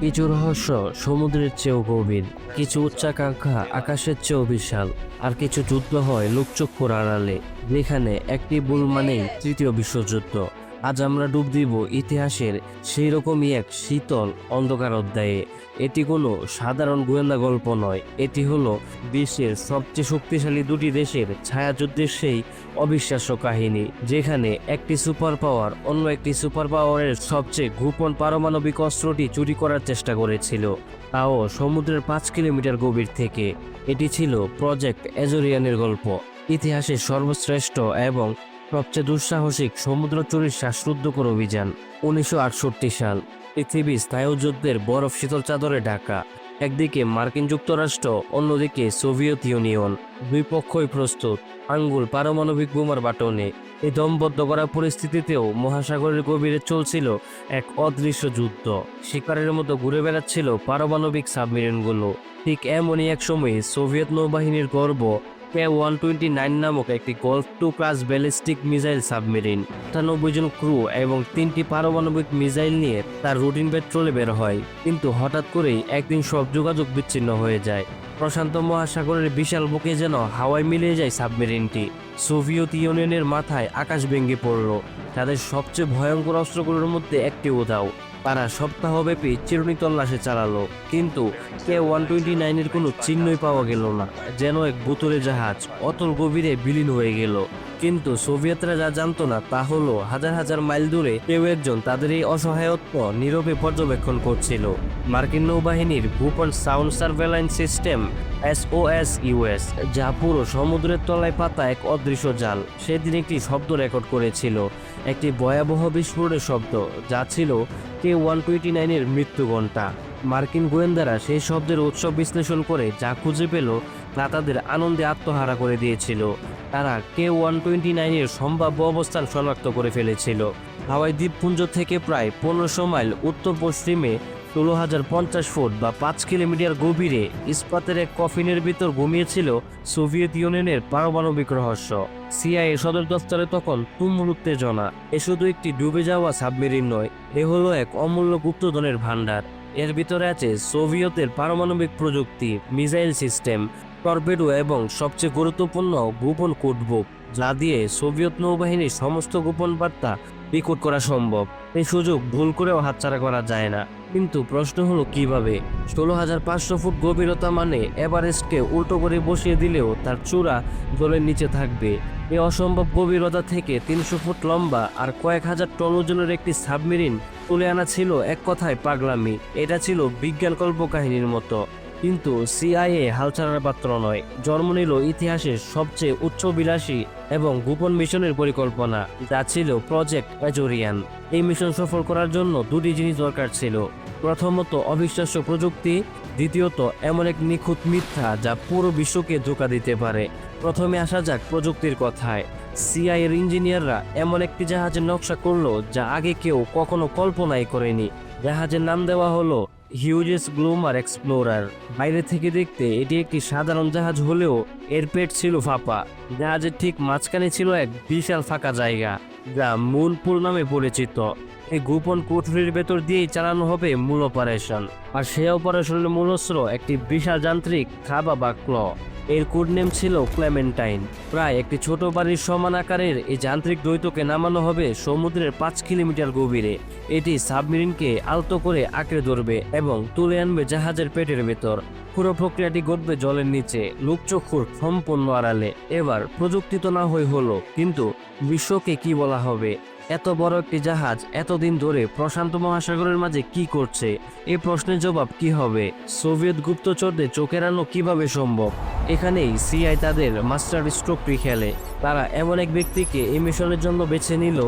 কিছু রহস্য সমুদ্রের চেয়েও গভীর, কিছু উচ্চাকাঙ্ক্ষা আকাশের চেয়েও বিশাল, আর কিছু যুদ্ধ হয় লোকচক্ষুর আড়ালে, যেখানে একটি ভুল মানেই তৃতীয় বিশ্বযুদ্ধ। আজ আমরা ডুব দিব ইতিহাসের সেই রকমই এক শীতল অন্ধকার অধ্যায়ে। এটি কোনো সাধারণ গোয়েন্দা গল্প নয়, এটি হলো বিশ্বের সবচেয়ে শক্তিশালী দুটি দেশের ছায়াযুদ্ধের সেই অবিশ্বাস্য কাহিনী, যেখানে একটি সুপার পাওয়ার অন্য একটি সুপার পাওয়ারের সবচেয়ে গোপন পারমাণবিক অস্ত্রটি চুরি করার চেষ্টা করেছিল, তাও সমুদ্রের 5 কিলোমিটার গভীর থেকে। এটি ছিল প্রজেক্ট অ্যাজোরিয়ানের গল্প, ইতিহাসের সর্বশ্রেষ্ঠ এবং সবচেয়ে দুঃসাহসিক সমুদ্র চুরির শ্বাসরুদ্ধকর অভিযান। 1968 সাল, পৃথিবী স্নায়ুযুদ্ধের বরফ শীতল চাদরে ঢাকা। একদিকে মার্কিন যুক্তরাষ্ট্র, অন্যদিকে সোভিয়েত ইউনিয়ন। দুই পক্ষই প্রস্তুত, আঙ্গুল পারমাণবিক বোমার বাটনে। এই দমবদ্ধ করা পরিস্থিতিতেও মহাসাগরের গভীরে চলছিল এক অদৃশ্য যুদ্ধ। শিকারের মতো ঘুরে বেড়াচ্ছিল পারমাণবিক সাবমেরিনগুলো। ঠিক এমনই এক সময়ে সোভিয়েত নৌবাহিনীর গর্ব K-129 নামক একটি golf 2 class ballistic missile submarine 98 জন ক্রু এবং 3টি পারমাণবিক মিসাইল নিয়ে তার রুটিন পেট্রোলে বের হয়। কিন্তু হঠাৎ করেই একদিন সব যোগাযোগ বিচ্ছিন্ন হয়ে যায়। প্রশান্ত মহাসাগরের বিশাল বুকে যেন হাওয়ায় মিলিয়ে যায় সাবমেরিনটি। সোভিয়েত ইউনিয়নের মাথায় আকাশ ভেঙে পড়ল। তাদের সবচেয়ে ভয়ঙ্কর অস্ত্রগুলোর মধ্যে একটি উধাও। তারা সপ্তাহব্যাপী চিরুনি তল্লাশি চালালো, কিন্তু K-129 এর কোনো চিহ্নই পাওয়া গেল না। যেন এক ভুতুড়ে জাহাজ অতল গভীরে বিলীন হয়ে গেল। কিন্তু সোভিয়েতরা যা জানতো না তা হলো হাজার হাজার মাইল দূরে কেউ একজন তাদের এই অসহায়ত্ব নীরবে পর্যবেক্ষণ করছিল। মার্কিন নৌবাহিনীর গোপন সাউন্ড সার্ভেলান্স সিস্টেম SOS-US, যা পুরো সমুদ্রের তলায় পাতা এক অদৃশ্য জাল, সেদিন একটি শব্দ রেকর্ড করেছিল, একটি ভয়াবহ বিস্ফোরণের শব্দ, যা ছিল K-129 এর মৃত্যু ঘণ্টা। মার্কিন গোয়েন্দারা সেই শব্দের উৎস বিশ্লেষণ করে যা খুঁজে পেল তা তাদের আনন্দে আত্মহারা করে দিয়েছিল। তারা K-129 এর সম্ভাব্য অবস্থান শনাক্ত করে ফেলেছিল। হাওয়াই দ্বীপপুঞ্জ থেকে প্রায় 1500 মাইল উত্তর পশ্চিমে 16,050 ফুট বা 5 কিলোমিটার গভীরে ইস্পাতের এক কফিনের ভিতর ঘুমিয়েছিল সোভিয়েত ইউনিয়নের পারমাণবিক রহস্য। CIA সদর দপ্তরে তখন তুমুল উত্তেজনা। এ শুধু একটি ডুবে যাওয়া সাবমেরিন নয়, এ হলো এক অমূল্য গুপ্তধনের ভাণ্ডার। এর ভিতরে আছে সোভিয়েতের পারমাণবিক প্রযুক্তি, মিসাইল সিস্টেম, টর্পেডো এবং সবচেয়ে গুরুত্বপূর্ণ গোপন কোডবুক, যা দিয়ে সোভিয়েত নৌবাহিনীর সমস্ত গোপন বার্তা ডিকোড করা সম্ভব। এই সুযোগ ভুল করেও হাতছাড়া করা যায় না। কিন্তু প্রশ্ন হলো কিভাবে? 16,500 ফুট গভীরতা মানে এভারেস্টকে উল্টো করে বসিয়ে দিলেও তার চূড়া জলের নিচে থাকবে। এই অসম্ভব গভীরতা থেকে 300 ফুট লম্বা আর কয়েক হাজার টন ওজনের একটি সাবমেরিন তুলে আনা ছিল এক কথায় পাগলামি। এটা ছিল বিজ্ঞান কল্পকাহিনীর মতো। কিন্তু CIA হাল ছাড়ার পাত্র নয়। জন্ম নিল ইতিহাসের সবচেয়ে উচ্চবিলাসী এবং গোপন মিশনের পরিকল্পনা, যা ছিল প্রজেক্ট অ্যাজোরিয়ান। এই মিশন সফল করার জন্য দুটি জিনিস দরকার ছিল। প্রথমত অবিশ্বাস্য প্রযুক্তি, দ্বিতীয়ত এমন এক নিখুঁত মিথ্যা যা পুরো বিশ্বকে ধোঁকা দিতে পারে। প্রথমে আসা যাক প্রযুক্তির কথায়। CIA ইঞ্জিনিয়াররা এমন একটি জাহাজের নকশা করলো যা আগে কেউ কখনো কল্পনাই করেনি। জাহাজের নাম দেওয়া হলো হিউজেস গ্লোমার এক্সপ্লোরার। বাইরে থেকে দেখতে এটি একটি সাধারণ জাহাজ হলেও এর পেট ছিল ফাঁপা। জাহাজের ঠিক মাঝখানে ছিল এক বিশাল ফাঁকা জায়গা, যা মুন পুল নামে পরিচিত। এই গোপন কুঠরির ভেতর দিয়েই চালানো হবে মূল অপারেশন। আর সেই অপারেশনের মূল অস্ত্র একটি বিশাল যান্ত্রিক থাবা বা ক্ল। এর কোড নেম ছিল ক্লেমেন্টাইন। প্রায় একটি ছোট বাড়ির সমান আকারের এই যান্ত্রিক দ্বৈতকে নামানো হবে সমুদ্রের 5 কিলোমিটার গভীরে। এটি সাবমেরিনকে আলতো করে আঁকড়ে ধরবে এবং তুলে আনবে জাহাজের পেটের ভেতর। পুরো প্রক্রিয়াটি ঘটবে জলের নিচে, লোকচক্ষুর সম্পূর্ণ আড়ালে। এবার প্রযুক্তি তো না হলো, কিন্তু বিশ্বকে কি বলা হবে? এত বড় একটি জাহাজ এতদিন ধরে প্রশান্ত মহাসাগরের মাঝে কি করছে? এই প্রশ্নের জবাব কি হবে? সোভিয়েত গুপ্তচরদের চোখের আলো কিভাবে সম্ভব? এখানেই CIA তাদের মাস্টার স্ট্রোকটি খেলে। তারা এমন এক ব্যক্তিকে এই মিশনের জন্য বেছে নিল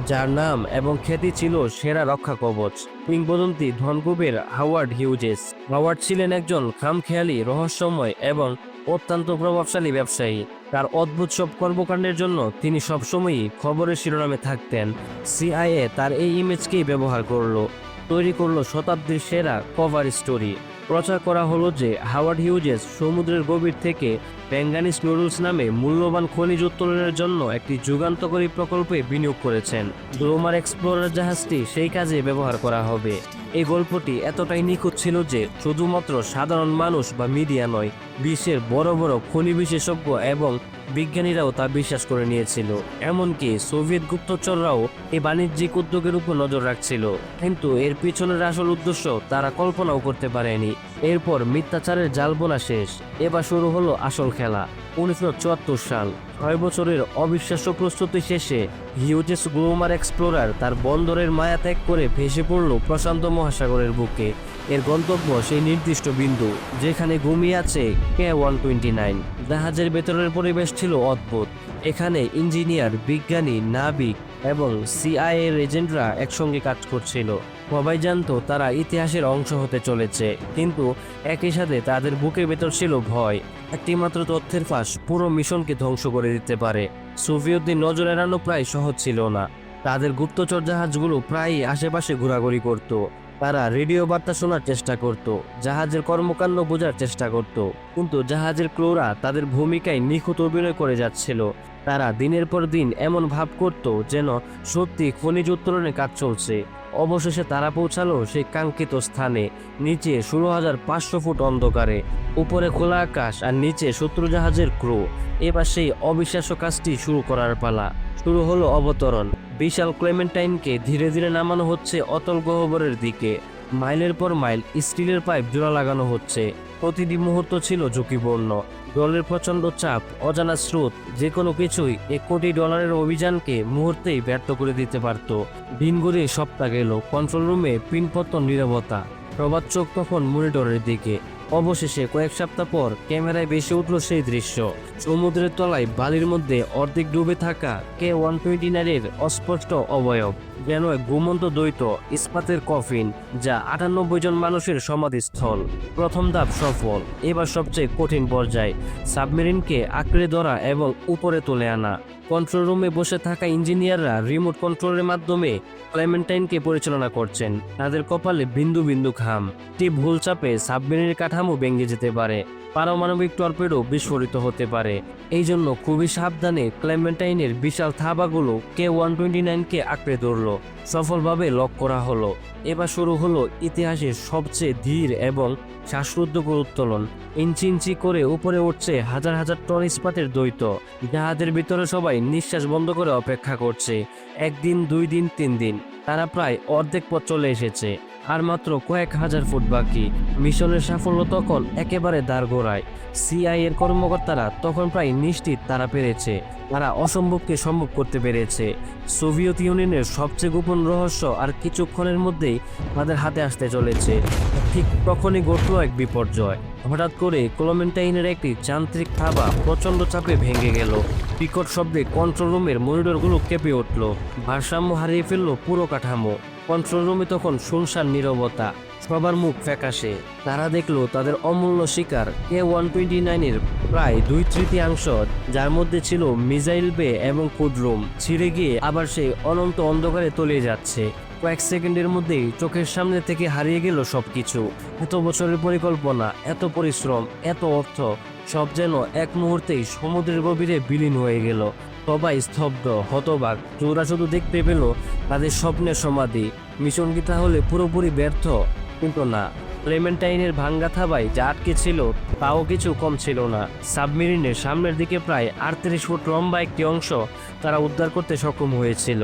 যার নাম এবং খ্যাতি ছিল সেরা রক্ষা কবচ, কিংবদন্তি ধনকুবের হাওয়ার্ড হিউজেস। হাওয়ার্ড ছিলেন একজন খামখেয়ালি, রহস্যময় এবং অত্যন্ত প্রভাবশালী ব্যবসায়ী। তার অদ্ভুত সব কর্মকাণ্ডের জন্য তিনি সবসময়ই খবরের শিরোনামে থাকতেন। CIA তার এই ইমেজকেই ব্যবহার করলো, তৈরি করলো শতাব্দীর সেরা কভার স্টোরি। প্রচার করা হলো যে হাওয়ার্ড হিউজেস সমুদ্রের গভীর থেকে ম্যাঙ্গানিজ নুডলস নামে মূল্যবান খনিজ উত্তোলনের জন্য একটি যুগান্তকারী প্রকল্পে বিনিয়োগ করেছেন। গ্লোমার এক্সপ্লোরার জাহাজটি সেই কাজে ব্যবহার করা হবে। এই গল্পটি এতটাই নিখুঁত ছিল যে শুধুমাত্র সাধারণ মানুষ বা মিডিয়া নয়, বিশ্বের বড় বড় খনি বিশেষজ্ঞ এবং বিজ্ঞানীরাও তা বিশ্বাস করে নিয়েছিল। এমনকি সোভিয়েত গুপ্তচররাও এই বাণিজ্যিক উদ্যোগের উপর নজর রাখছিল, কিন্তু এর পিছনের আসল উদ্দেশ্য তারা কল্পনাও করতে পারেনি। এরপর মিথ্যাচারের জাল বোনা শেষ, এবার শুরু হলো আসল খেলা। 1974 সাল, 6 বছরের অবিশ্বাস্য প্রস্তুতি শেষে হিউজেস গ্লোমার এক্সপ্লোরার তার বন্দরের মায়া ত্যাগ করে ভেসে পড়ল প্রশান্ত মহাসাগরের বুকে। এর গন্তব্য সেই নির্দিষ্ট বিন্দু যেখানে ঘুমিয়ে আছে K-129। জাহাজের ভেতরের পরিবেশ ছিল অদ্ভুত। এখানে ইঞ্জিনিয়ার, বিজ্ঞানী, নাবিক এবং CIA এজেন্টরা একসঙ্গে কাজ করছিল। সবাই জানতো তারা ইতিহাসের অংশ হতে চলেছে, কিন্তু একই সাথে তাদের বুকের ভেতর ছিল ভয়। একটিমাত্র তথ্যের ফাঁস পুরো মিশনকে ধ্বংস করে দিতে পারে। সোভিয়েতদের নজর এড়ানো প্রায় সহজ ছিল না। তাদের গুপ্তচর জাহাজগুলো প্রায়ই আশেপাশে ঘোরাঘুরি করত। তারা রেডিও বার্তা শোনার চেষ্টা করত, জাহাজের কর্মকাণ্ড বোঝার চেষ্টা করত, কিন্তু জাহাজের ক্রুরা তাদের ভূমিকায় নিখুঁত অভিনয় করে যাচ্ছিল। তারা দিনের পর দিন এমন ভাব করত যেন সত্যি খনিজ উত্তোলনের কাজ চলছে। অবশেষে তারা পৌঁছালো সেই কাঙ্ক্ষিত স্থানে। নিচে 16,500 ফুট অন্ধকারে, উপরে খোলা আকাশ আর নিচে শত্রু জাহাজের ক্রু। এবার সেই অবিশ্বাস্য কাজটি শুরু করার পালা। শুরু হলো অবতরণ। বিশাল ক্লেমেন্টাইনকে ধীরে ধীরে নামানো হচ্ছে অতল গহ্বরের দিকে। মাইলের পর মাইল স্টিলের পাইপ জোড়া লাগানো হচ্ছে। প্রতিটি মুহূর্ত ছিল ঝুঁকিপূর্ণ। দলের প্রচণ্ড চাপ, অজানা স্রোত, যে কোনো কিছুই $1 কোটি অভিযানকে মুহূর্তেই ব্যর্থ করে দিতে পারত। দিন গড়িয়ে সপ্তাহ গেল। কন্ট্রোল রুমে পিনপত্তন নীরবতা। প্রভাত চোখ তখন মনিটরের দিকে। অবশেষে কয়েক সপ্তাহ পর ক্যামেরায় ভেসে উঠল সেই দৃশ্য। সমুদ্রের তলায় বালির মধ্যে অর্ধেক ডুবে থাকা K-129 এর অস্পষ্ট অবয়ব, যেন এক ঘুমন্ত দ্বৈত ইস্পাতের কফিন, যা 98 জন মানুষের সমাধিস্থল। প্রথম ধাপ সফল। এবার সবচেয়ে কঠিন পর্যায়, সাবমেরিনকে আঁকড়ে ধরা এবং উপরে তুলে আনা। কন্ট্রোল রুমে বসে থাকা ইঞ্জিনিয়াররা রিমোট কন্ট্রোলের মাধ্যমে ক্লেমেন্টাইনকে পরিচালনা করছেন। তাদের কপালে বিন্দু বিন্দু ঘাম। একটি ভুল চাপে সাবমেরিনের কাঠামো ভেঙে যেতে পারে, পারমাণবিক টর্পেডো বিস্ফোরিত হতে পারে। এই জন্য খুবই সাবধানে ক্লেমেন্টাইনের বিশাল থাবাগুলো K-129কে আঁকড়ে ধরল। সফলভাবে লক করা হলো। এবার শুরু হলো ইতিহাসের সবচেয়ে ধীর এবং শ্বাসরুদ্ধকর উত্তোলন। ইঞ্চি ইঞ্চি করে উপরে উঠছে হাজার হাজার টন ইস্পাতের দ্বৈত। জাহাজের ভিতরে সবাই নিঃশ্বাস বন্ধ করে অপেক্ষা করছে। 1 দিন, 2 দিন, 3 দিন, তারা প্রায় অর্ধেক পথ চলে এসেছে। আর মাত্র কয়েক হাজার ফুট বাকি। মিশনের সাফল্য তখন একেবারে দাঁড়গোড়ায়। CIA এর কর্মকর্তারা তখন প্রায় নিশ্চিত তারা পেরেছে। তারা অসম্ভবকে সম্ভব করতে পেরেছে। সোভিয়েত ইউনিয়নের সবচেয়ে গোপন রহস্য আর কিছুক্ষণের মধ্যেই তাদের হাতে আসতে চলেছে। ঠিক তখনই ঘটল এক বিপর্যয়। হঠাৎ করে ক্লেমেন্টাইনের একটি যান্ত্রিক থাবা প্রচণ্ড চাপে ভেঙে গেল। বিকট শব্দে কন্ট্রোল রুমের মনিটরগুলো কেঁপে উঠল। ভারসাম্য হারিয়ে ফেলল পুরো কাঠামো। কন্ট্রোল রুমে তখন শুনশান নীরবতা। সবার মুখ ফ্যাকাশে। তারা দেখলো তাদের অমূল্য শিকার K-129 এর প্রায় 2/3 যার মধ্যে ছিল মিসাইল বে এবং কুডরুম, ছিঁড়ে গিয়ে আবার সেই অনন্ত অন্ধকারে তলিয়ে যাচ্ছে। কয়েক সেকেন্ডের মধ্যেই চোখের সামনে থেকে হারিয়ে গেল সবকিছু। এত বছরের পরিকল্পনা, এত পরিশ্রম, এত অর্থ, সব যেন এক মুহূর্তেই সমুদ্রের গভীরে বিলীন হয়ে গেল। সবাই স্তব্ধ, হতবাক। ওরা শুধু দেখতে পেল তাদের স্বপ্নের সমাধি। মিশন কি তাহলে পুরোপুরি ব্যর্থ? কিন্তু না। ক্লেমেন্টাইনের ভাঙ্গা থাবায় যা আটকে ছিল তাও কিছু কম ছিল না। সাবমেরিনের সামনের দিকে প্রায় 38 ফুট লম্বা একটি অংশ তারা উদ্ধার করতে সক্ষম হয়েছিল।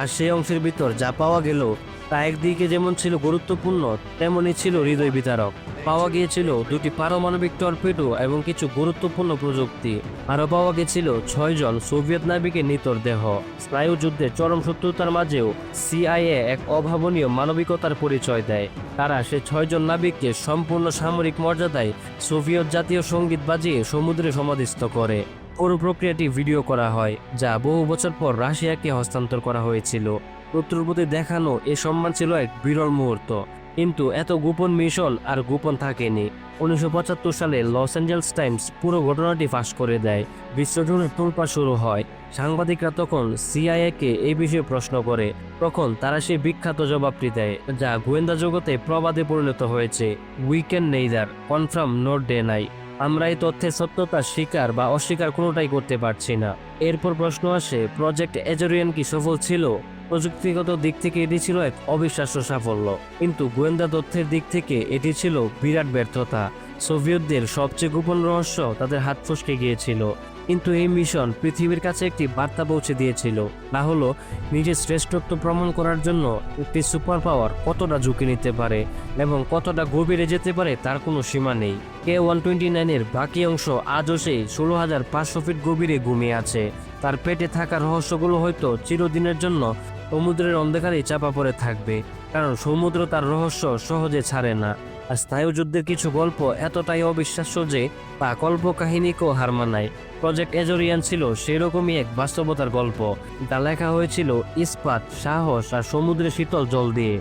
আর সেই অংশের ভিতর যা পাওয়া গেল তা একদিকে যেমন ছিল গুরুত্বপূর্ণ, তেমনই ছিল হৃদয় বিতারক। পাওয়া গিয়েছিল 2টি পারমাণবিক টর্পেডো এবং কিছু গুরুত্বপূর্ণ প্রযুক্তি। আরও পাওয়া গেছিল 6 জন সোভিয়েত নাবিকের নিতর দেহ। স্নায়ু যুদ্ধে চরম শত্রুতার মাঝেও CIA এক অভাবনীয় মানবিকতার পরিচয় দেয়। তারা সে 6 জন নাবিককে সম্পূর্ণ সামরিক মর্যাদায় সোভিয়েত জাতীয় সঙ্গীত বাজিয়ে সমুদ্রে সমাধিস্থ করে। পুরো প্রক্রিয়াটি ভিডিও করা হয়, যা বহু বছর পর রাশিয়াকে হস্তান্তর করা হয়েছিল। শত্রুর প্রতি দেখানো এ সম্মান ছিল এক বিরল মুহূর্ত। কিন্তু এত গোপন মিশন আর গোপন থাকেনি। 1975 সালে লস অ্যাঞ্জেলস টাইমস পুরো ঘটনাটি ফাঁস করে দেয়। বিশ্বজুড়ে তোলপাড় শুরু হয়। সাংবাদিকরা তখন সিআইএ-কে এই বিষয়ে প্রশ্ন করে। তখন তারা সেই বিখ্যাত জবাবটি দেয়, যা গোয়েন্দা জগতে প্রবাদে পরিণত হয়েছে, we can neither confirm not deny. আমরা এই তথ্যের সত্যতা স্বীকার বা অস্বীকার কোনোটাই করতে পারছি না। এরপর প্রশ্ন আসে, প্রজেক্ট এজরিয়ান কি সফল ছিল? প্রযুক্তিগত দিক থেকে এটি ছিল এক অবিশ্বাস্য সাফল্য, কিন্তু গোয়েন্দা তথ্যের দিক থেকে এটি ছিল বিরাট ব্যর্থতা। সোভিয়েতদের সবচেয়ে গোপন রহস্য তাদের হাত ফসকে গিয়েছিল। কিন্তু এই মিশন পৃথিবীর কাছে একটি বার্তা পৌঁছে দিয়েছিল, না হলো নিজের শ্রেষ্ঠত্ব প্রমাণ করার জন্য একটি সুপার পাওয়ার কতটা ঝুঁকি নিতে পারে এবং কতটা গভীরে যেতে পারে তার কোনো সীমা নেই। K-129-এর বাকি অংশ আজও সেই 16,500 ফিট গভীরে ঘুমিয়ে আছে। তার পেটে থাকা রহস্যগুলো হয়তো চিরদিনের জন্য সমুদ্রের অন্ধকারে চাপা পড়ে থাকবে, কারণ সমুদ্র তার রহস্য সহজে ছাড়ে না। আর স্নায়ুযুদ্ধের কিছু গল্প এতটাই অবিশ্বাস্য যে তা কল্পকাহিনীকেও হার মানায়। প্রজেক্ট এজরিয়ান ছিল সেরকমই এক বাস্তবতার গল্প, যা লেখা হয়েছিল ইস্পাত, সাহস আর সমুদ্রের শীতল জল দিয়ে।